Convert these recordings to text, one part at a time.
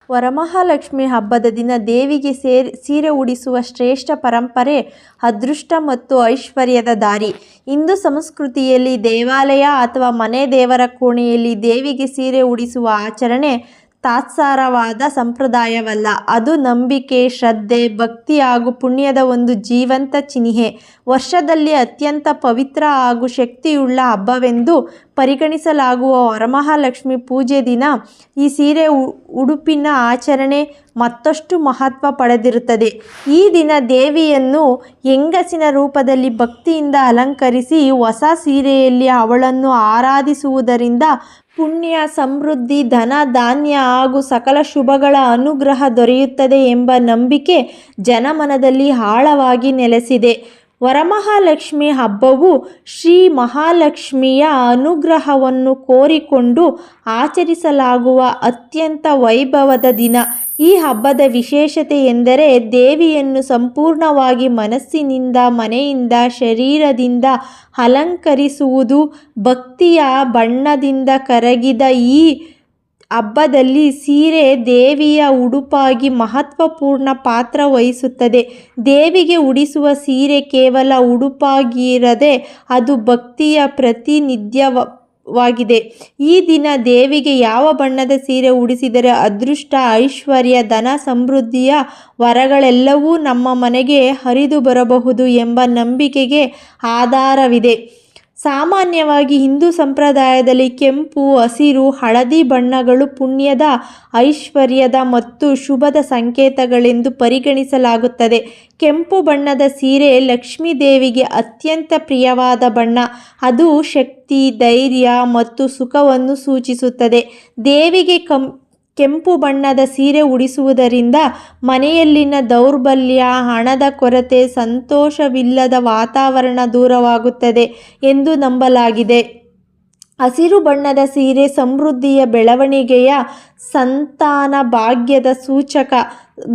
ವರಮಹಾಲಕ್ಷ್ಮಿ ಹಬ್ಬದ ದಿನ ದೇವಿಗೆ ಸೀರೆ ಉಡಿಸುವ ಶ್ರೇಷ್ಠ ಪರಂಪರೆ ಅದೃಷ್ಟ ಮತ್ತು ಐಶ್ವರ್ಯದ ದಾರಿ. ಹಿಂದೂ ಸಂಸ್ಕೃತಿಯಲ್ಲಿ ದೇವಾಲಯ ಅಥವಾ ಮನೆ ದೇವರ ಕೋಣೆಯಲ್ಲಿ ದೇವಿಗೆ ಸೀರೆ ಉಡಿಸುವ ಆಚರಣೆ ತಾತ್ಸಾರವಾದ ಸಂಪ್ರದಾಯವಲ್ಲ. ಅದು ನಂಬಿಕೆ, ಶ್ರದ್ಧೆ, ಭಕ್ತಿ ಹಾಗೂ ಪುಣ್ಯದ ಒಂದು ಜೀವಂತ ಚಿಹ್ನೆ. ವರ್ಷದಲ್ಲಿ ಅತ್ಯಂತ ಪವಿತ್ರ ಹಾಗೂ ಶಕ್ತಿಯುಳ್ಳ ಹಬ್ಬವೆಂದು ಪರಿಗಣಿಸಲಾಗುವ ವರಮಹಾಲಕ್ಷ್ಮಿ ಪೂಜೆ ದಿನ ಈ ಸೀರೆ ಉಡುಪಿನ ಆಚರಣೆ ಮತ್ತಷ್ಟು ಮಹತ್ವ ಪಡೆದಿರುತ್ತದೆ. ಈ ದಿನ ದೇವಿಯನ್ನು ಹೆಂಗಸಿನ ರೂಪದಲ್ಲಿ ಭಕ್ತಿಯಿಂದ ಅಲಂಕರಿಸಿ ಹೊಸ ಸೀರೆಯಲ್ಲಿ ಅವಳನ್ನು ಆರಾಧಿಸುವುದರಿಂದ ಪುಣ್ಯ, ಸಮೃದ್ಧಿ, ಧನ, ಧಾನ್ಯ ಹಾಗೂ ಸಕಲ ಶುಭಗಳ ಅನುಗ್ರಹ ದೊರೆಯುತ್ತದೆ ಎಂಬ ನಂಬಿಕೆ ಜನಮನದಲ್ಲಿ ಆಳವಾಗಿ ನೆಲೆಸಿದೆ. ವರಮಹಾಲಕ್ಷ್ಮಿ ಹಬ್ಬವು ಶ್ರೀ ಮಹಾಲಕ್ಷ್ಮಿಯ ಅನುಗ್ರಹವನ್ನು ಕೋರಿಕೊಂಡು ಆಚರಿಸಲಾಗುವ ಅತ್ಯಂತ ವೈಭವದ ದಿನ. ಈ ಹಬ್ಬದ ವಿಶೇಷತೆ ಎಂದರೆ ದೇವಿಯನ್ನು ಸಂಪೂರ್ಣವಾಗಿ ಮನಸ್ಸಿನಿಂದ, ಮನೆಯಿಂದ, ಶರೀರದಿಂದ ಅಲಂಕರಿಸುವುದು. ಭಕ್ತಿಯ ಬಣ್ಣದಿಂದ ಕರಗಿದ ಈ ಹಬ್ಬದಲ್ಲಿ ಸೀರೆ ದೇವಿಯ ಉಡುಪಾಗಿ ಮಹತ್ವಪೂರ್ಣ ಪಾತ್ರ ವಹಿಸುತ್ತದೆ. ದೇವಿಗೆ ಉಡಿಸುವ ಸೀರೆ ಕೇವಲ ಉಡುಪಾಗಿರದೆ ಅದು ಭಕ್ತಿಯ ಪ್ರಾತಿನಿಧ್ಯವಾಗಿದೆ. ಈ ದಿನ ದೇವಿಗೆ ಯಾವ ಬಣ್ಣದ ಸೀರೆ ಉಡಿಸಿದರೆ ಅದೃಷ್ಟ, ಐಶ್ವರ್ಯ, ಧನ, ಸಮೃದ್ಧಿಯ ವರಗಳೆಲ್ಲವೂ ನಮ್ಮ ಮನೆಗೆ ಹರಿದು ಬರಬಹುದು ಎಂಬ ನಂಬಿಕೆಗೆ ಆಧಾರವಿದೆ. ಸಾಮಾನ್ಯವಾಗಿ ಹಿಂದೂ ಸಂಪ್ರದಾಯದಲ್ಲಿ ಕೆಂಪು, ಹಸಿರು, ಹಳದಿ ಬಣ್ಣಗಳು ಪುಣ್ಯದ, ಐಶ್ವರ್ಯದ ಮತ್ತು ಶುಭದ ಸಂಕೇತಗಳೆಂದು ಪರಿಗಣಿಸಲಾಗುತ್ತದೆ. ಕೆಂಪು ಬಣ್ಣದ ಸೀರೆ ಲಕ್ಷ್ಮೀ ದೇವಿಗೆ ಅತ್ಯಂತ ಪ್ರಿಯವಾದ ಬಣ್ಣ. ಅದು ಶಕ್ತಿ, ಧೈರ್ಯ ಮತ್ತು ಸುಖವನ್ನು ಸೂಚಿಸುತ್ತದೆ. ದೇವಿಗೆ ಕೆಂಪು ಬಣ್ಣದ ಸೀರೆ ಉಡಿಸುವುದರಿಂದ ಮನೆಯಲ್ಲಿನ ದೌರ್ಬಲ್ಯ, ಹಣದ ಕೊರತೆ, ಸಂತೋಷವಿಲ್ಲದ ವಾತಾವರಣ ದೂರವಾಗುತ್ತದೆ ಎಂದು ನಂಬಲಾಗಿದೆ. ಹಸಿರು ಬಣ್ಣದ ಸೀರೆ ಸಮೃದ್ಧಿಯ, ಬೆಳವಣಿಗೆಯ, ಸಂತಾನ ಭಾಗ್ಯದ ಸೂಚಕ.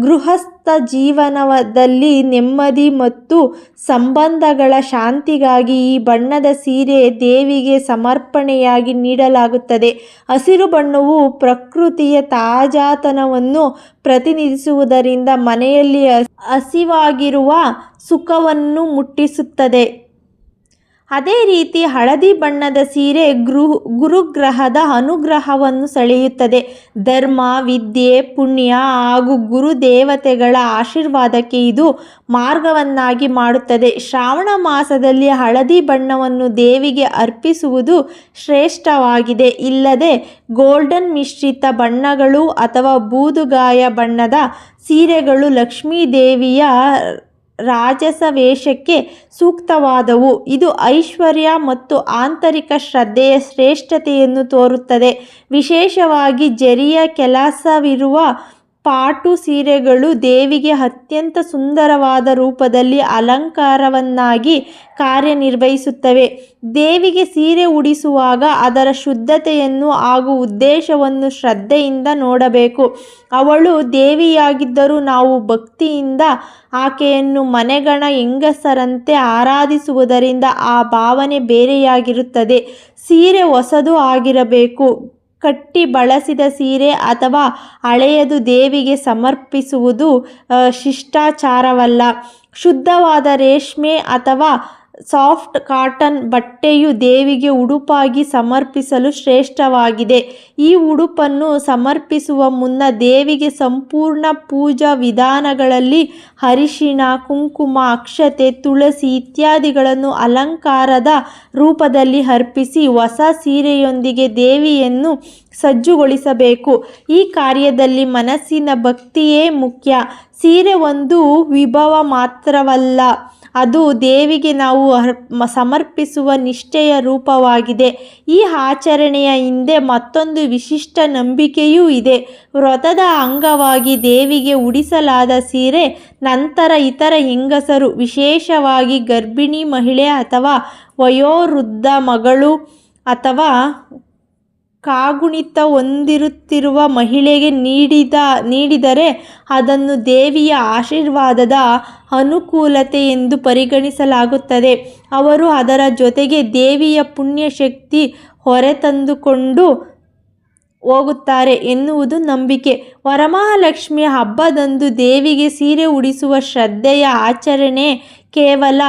ಗೃಹಸ್ಥ ಜೀವನದಲ್ಲಿ ನೆಮ್ಮದಿ ಮತ್ತು ಸಂಬಂಧಗಳ ಶಾಂತಿಗಾಗಿ ಈ ಬಣ್ಣದ ಸೀರೆ ದೇವಿಗೆ ಸಮರ್ಪಣೆಯಾಗಿ ನೀಡಲಾಗುತ್ತದೆ. ಹಸಿರು ಬಣ್ಣವು ಪ್ರಕೃತಿಯ ತಾಜಾತನವನ್ನು ಪ್ರತಿನಿಧಿಸುವುದರಿಂದ ಮನೆಯಲ್ಲಿ ಹಸಿವಾಗಿರುವ ಸುಖವನ್ನು ಮುಟ್ಟಿಸುತ್ತದೆ. ಅದೇ ರೀತಿ ಹಳದಿ ಬಣ್ಣದ ಸೀರೆ ಗುರುಗ್ರಹದ ಅನುಗ್ರಹವನ್ನು ಸೆಳೆಯುತ್ತದೆ. ಧರ್ಮ, ವಿದ್ಯೆ, ಪುಣ್ಯ ಹಾಗೂ ಗುರುದೇವತೆಗಳ ಆಶೀರ್ವಾದಕ್ಕೆ ಇದು ಮಾರ್ಗವನ್ನಾಗಿ ಮಾಡುತ್ತದೆ. ಶ್ರಾವಣ ಮಾಸದಲ್ಲಿ ಹಳದಿ ಬಣ್ಣವನ್ನು ದೇವಿಗೆ ಅರ್ಪಿಸುವುದು ಶ್ರೇಷ್ಠವಾಗಿದೆ. ಇಲ್ಲದೆ ಗೋಲ್ಡನ್ ಮಿಶ್ರಿತ ಬಣ್ಣಗಳು ಅಥವಾ ಬೂದುಗಾಯ ಬಣ್ಣದ ಸೀರೆಗಳು ಲಕ್ಷ್ಮೀ ದೇವಿಯ ರಾಜಸ ವೇಷಕ್ಕೆ ಸೂಕ್ತವಾದವು. ಇದು ಐಶ್ವರ್ಯ ಮತ್ತು ಆಂತರಿಕ ಶ್ರದ್ಧೆಯ ಶ್ರೇಷ್ಠತೆಯನ್ನು ತೋರುತ್ತದೆ. ವಿಶೇಷವಾಗಿ ಜರಿಯ ಕೆಲಸವಿರುವ ಪಾಟು ಸೀರೆಗಳು ದೇವಿಗೆ ಅತ್ಯಂತ ಸುಂದರವಾದ ರೂಪದಲ್ಲಿ ಅಲಂಕಾರವನ್ನಾಗಿ ಕಾರ್ಯನಿರ್ವಹಿಸುತ್ತವೆ. ದೇವಿಗೆ ಸೀರೆ ಉಡಿಸುವಾಗ ಅದರ ಶುದ್ಧತೆಯನ್ನು ಹಾಗೂ ಉದ್ದೇಶವನ್ನು ಶ್ರದ್ಧೆಯಿಂದ ನೋಡಬೇಕು. ಅವಳು ದೇವಿಯಾಗಿದ್ದರೂ ನಾವು ಭಕ್ತಿಯಿಂದ ಆಕೆಯನ್ನು ಮನೆಗಣ ಹೆಂಗಸರಂತೆ ಆರಾಧಿಸುವುದರಿಂದ ಆ ಭಾವನೆ ಬೇರೆಯಾಗಿರುತ್ತದೆ. ಸೀರೆ ಹೊಸದು ಆಗಿರಬೇಕು. ಕಟ್ಟಿ ಬಳಸಿದ ಸೀರೆ ಅಥವಾ ಹಳೆಯದು ದೇವಿಗೆ ಸಮರ್ಪಿಸುವುದು ಶಿಷ್ಟಾಚಾರವಲ್ಲ. ಶುದ್ಧವಾದ ರೇಷ್ಮೆ ಅಥವಾ ಸಾಫ್ಟ್ ಕಾಟನ್ ಬಟ್ಟೆಯು ದೇವಿಗೆ ಉಡುಪಾಗಿ ಸಮರ್ಪಿಸಲು ಶ್ರೇಷ್ಠವಾಗಿದೆ. ಈ ಉಡುಪನ್ನು ಸಮರ್ಪಿಸುವ ಮುನ್ನ ದೇವಿಗೆ ಸಂಪೂರ್ಣ ಪೂಜಾ ವಿಧಾನಗಳಲ್ಲಿ ಅರಿಶಿಣ, ಕುಂಕುಮ, ಅಕ್ಷತೆ, ತುಳಸಿ ಇತ್ಯಾದಿಗಳನ್ನು ಅಲಂಕಾರದ ರೂಪದಲ್ಲಿ ಅರ್ಪಿಸಿ ಹೊಸ ಸೀರೆಯೊಂದಿಗೆ ದೇವಿಯನ್ನು ಸಜ್ಜುಗೊಳಿಸಬೇಕು. ಈ ಕಾರ್ಯದಲ್ಲಿ ಮನಸ್ಸಿನ ಭಕ್ತಿಯೇ ಮುಖ್ಯ. ಸೀರೆ ಒಂದು ವಿಭವ ಮಾತ್ರವಲ್ಲ, ಅದು ದೇವಿಗೆ ನಾವು ಸಮರ್ಪಿಸುವ ನಿಷ್ಠೆಯ ರೂಪವಾಗಿದೆ. ಈ ಆಚರಣೆಯ ಹಿಂದೆ ಮತ್ತೊಂದು ವಿಶಿಷ್ಟ ನಂಬಿಕೆಯೂ ಇದೆ. ವ್ರತದ ಅಂಗವಾಗಿ ದೇವಿಗೆ ಉಡಿಸಲಾದ ಸೀರೆ ನಂತರ ಇತರ ಹೆಂಗಸರು, ವಿಶೇಷವಾಗಿ ಗರ್ಭಿಣಿ ಮಹಿಳೆ ಅಥವಾ ವಯೋವೃದ್ಧ ಮಗಳು ಅಥವಾ ಕಾಗುಣಿತ ಹೊಂದಿರುತ್ತಿರುವ ಮಹಿಳೆಗೆ ನೀಡಿದರೆ ಅದನ್ನು ದೇವಿಯ ಆಶೀರ್ವಾದದ ಅನುಕೂಲತೆ ಎಂದು ಪರಿಗಣಿಸಲಾಗುತ್ತದೆ. ಅವರು ಅದರ ಜೊತೆಗೆ ದೇವಿಯ ಪುಣ್ಯಶಕ್ತಿ ಹೊರತಂದುಕೊಂಡು ಹೋಗುತ್ತಾರೆ ಎನ್ನುವುದು ನಂಬಿಕೆ. ವರಮಹಾಲಕ್ಷ್ಮಿ ಹಬ್ಬದಂದು ದೇವಿಗೆ ಸೀರೆ ಉಡಿಸುವ ಶ್ರದ್ಧೆಯ ಆಚರಣೆ ಕೇವಲ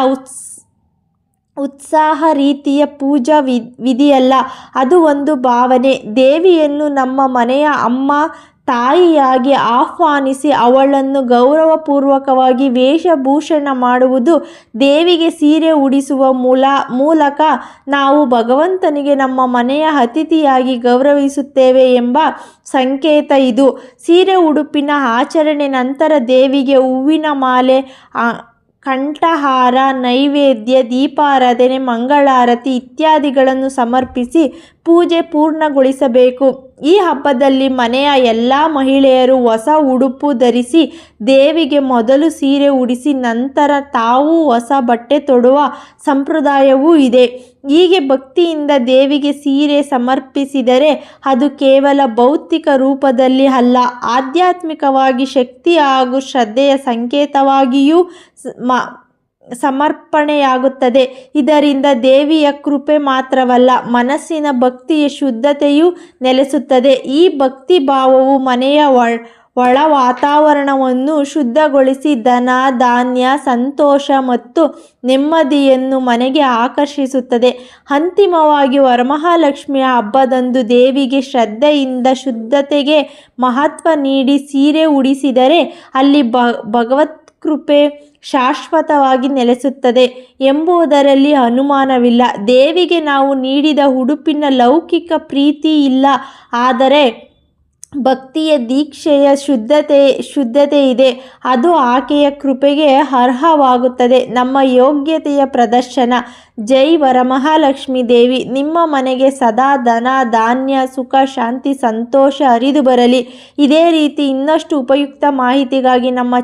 ಉತ್ಸಾಹ ರೀತಿಯ ಪೂಜಾ ವಿಧಿಯಲ್ಲ, ಅದು ಒಂದು ಭಾವನೆ. ದೇವಿಯನ್ನು ನಮ್ಮ ಮನೆಯ ಅಮ್ಮ ತಾಯಿಯಾಗಿ ಆಹ್ವಾನಿಸಿ ಅವಳನ್ನು ಗೌರವಪೂರ್ವಕವಾಗಿ ವೇಷಭೂಷಣ ಮಾಡುವುದು, ದೇವಿಗೆ ಸೀರೆ ಉಡಿಸುವ ಮೂಲಕ ನಾವು ಭಗವಂತನಿಗೆ ನಮ್ಮ ಮನೆಯ ಅತಿಥಿಯಾಗಿ ಗೌರವಿಸುತ್ತೇವೆ ಎಂಬ ಸಂಕೇತ ಇದು. ಸೀರೆ ಉಡುಪಿನ ಆಚರಣೆ ನಂತರ ದೇವಿಗೆ ಹೂವಿನ ಮಾಲೆ, ಕಂಠಹಾರ, ನೈವೇದ್ಯ, ದೀಪಾರಾಧನೆ, ಮಂಗಳಾರತಿ ಇತ್ಯಾದಿಗಳನ್ನು ಸಮರ್ಪಿಸಿ ಪೂಜೆ ಪೂರ್ಣಗೊಳಿಸಬೇಕು. ಈ ಹಬ್ಬದಲ್ಲಿ ಮನೆಯ ಎಲ್ಲ ಮಹಿಳೆಯರು ಹೊಸ ಉಡುಪು ಧರಿಸಿ ದೇವಿಗೆ ಮೊದಲು ಸೀರೆ ಉಡಿಸಿ ನಂತರ ತಾವು ಹೊಸ ಬಟ್ಟೆ ತೊಡುವ ಸಂಪ್ರದಾಯವೂ ಇದೆ. ಹೀಗೆ ಭಕ್ತಿಯಿಂದ ದೇವಿಗೆ ಸೀರೆ ಸಮರ್ಪಿಸಿದರೆ ಅದು ಕೇವಲ ಭೌತಿಕ ರೂಪದಲ್ಲಿ ಅಲ್ಲ, ಆಧ್ಯಾತ್ಮಿಕವಾಗಿ ಶಕ್ತಿ ಹಾಗೂ ಶ್ರದ್ಧೆಯ ಸಂಕೇತವಾಗಿಯೂ ಸಮರ್ಪಣೆಯಾಗುತ್ತದೆ. ಇದರಿಂದ ದೇವಿಯ ಕೃಪೆ ಮಾತ್ರವಲ್ಲ, ಮನಸ್ಸಿನ ಭಕ್ತಿಯ ಶುದ್ಧತೆಯೂ ನೆಲೆಸುತ್ತದೆ. ಈ ಭಕ್ತಿ ಭಾವವು ಮನೆಯ ಒಳ ವಾತಾವರಣವನ್ನು ಶುದ್ಧಗೊಳಿಸಿ ಧನ, ಧಾನ್ಯ, ಸಂತೋಷ ಮತ್ತು ನೆಮ್ಮದಿಯನ್ನು ಮನೆಗೆ ಆಕರ್ಷಿಸುತ್ತದೆ. ಅಂತಿಮವಾಗಿ ವರಮಹಾಲಕ್ಷ್ಮಿಯ ಹಬ್ಬದಂದು ದೇವಿಗೆ ಶ್ರದ್ಧೆಯಿಂದ ಶುದ್ಧತೆಗೆ ಮಹತ್ವ ನೀಡಿ ಸೀರೆ ಉಡಿಸಿದರೆ ಅಲ್ಲಿ ಭಗವತ್ ಕೃಪೆ ಶಾಶ್ವತವಾಗಿ ನೆಲೆಸುತ್ತದೆ ಎಂಬುದರಲ್ಲಿ ಅನುಮಾನವಿಲ್ಲ. ದೇವಿಗೆ ನಾವು ನೀಡಿದ ಉಡುಪಿನ ಲೌಕಿಕ ಪ್ರೀತಿ ಇಲ್ಲ, ಆದರೆ ಭಕ್ತಿಯ ದೀಕ್ಷೆಯ ಶುದ್ಧತೆ ಇದೆ. ಅದು ಆಕೆಯ ಕೃಪೆಗೆ ಅರ್ಹವಾಗುತ್ತದೆ, ನಮ್ಮ ಯೋಗ್ಯತೆಯ ಪ್ರದರ್ಶನ. ಜೈ ವರಮಹಾಲಕ್ಷ್ಮೀ ದೇವಿ. ನಿಮ್ಮ ಮನೆಗೆ ಸದಾ ಧನ, ಧಾನ್ಯ, ಸುಖ, ಶಾಂತಿ, ಸಂತೋಷ ಹರಿದು ಬರಲಿ. ಇದೇ ರೀತಿ ಇನ್ನಷ್ಟು ಉಪಯುಕ್ತ ಮಾಹಿತಿಗಾಗಿ ನಮ್ಮ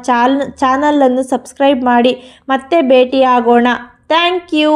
ಚಾನಲನ್ನು ಸಬ್ಸ್ಕ್ರೈಬ್ ಮಾಡಿ. ಮತ್ತೆ ಭೇಟಿಯಾಗೋಣ. Thank you.